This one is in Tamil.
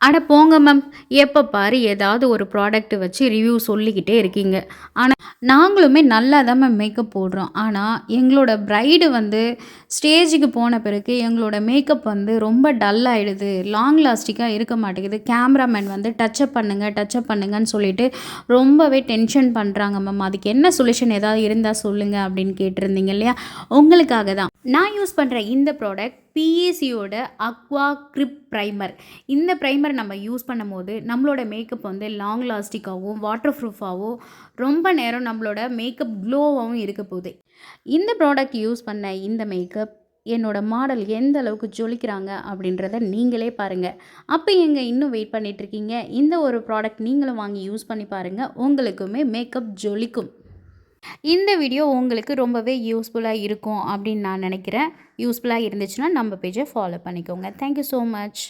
அட போங்க மேம். எப்ப பாரு ஏதாவது ஒரு ப்ராடக்ட் வச்சு ரிவ்யூ சொல்லிக்கிட்டே இருக்கீங்க. ஆனா, நாங்களுமே நல்லா தான் மேம் மேக்கப் போடுறோம். ஆனா, எங்களோட பிரைடு வந்து ஸ்டேஜுக்கு போன பிறகு எங்களோட மேக்கப் வந்து ரொம்ப டல் ஆயிடுது. லாங் லாஸ்டிங்கா இருக்க மாட்டேங்குது. கேமராமேன் வந்து டச்சப் பண்ணுங்க, டச்சப் பண்ணுங்கன்னு சொல்லிட்டு ரொம்பவே டென்ஷன் பண்றாங்க மேம். அதுக்கு என்ன சொல்யூஷன் ஏதாவது இருந்தா சொல்லுங்க அப்படின்னு கேட்டிருந்தீங்க இல்லையா? உங்களுக்காக தான். நான் யூஸ் பண்ற இந்த ப்ராடக்ட் பிஎஸ்சியோட அக்வா கிரிப் பிரைமர். இந்த பிரைமர் நம்ம யூஸ் பண்ணும்போது நம்மளோட மேக்கப் வந்து லாங் லாஸ்டிக்காகவும் வாட்டர் ப்ரூஃபாகவும் ரொம்ப நேரம் நம்மளோட மேக்கப் க்ளோவாகவும் இருக்க போகுது. இந்த ப்ராடக்ட் யூஸ் பண்ண இந்த மேக்கப் என்னோட மாடல் எந்த அளவுக்கு ஜொலிக்கிறாங்க அப்படின்றத நீங்களே பாருங்கள். அப்போ எங்க இன்னும் வெயிட் பண்ணிட்டு இருக்கீங்க? இந்த ஒரு ப்ராடக்ட் நீங்களும் வாங்கி யூஸ் பண்ணி பாருங்கள். உங்களுக்குமே மேக்கப் ஜொலிக்கும். இந்த வீடியோ உங்களுக்கு ரொம்பவே யூஸ்ஃபுல்லாக இருக்கும் அப்படின்னு நான் நினைக்கிறேன். யூஸ்ஃபுல்லாக இருந்துச்சுன்னா நம்ம பேஜை ஃபாலோ பண்ணிக்கோங்க. Thank you so much.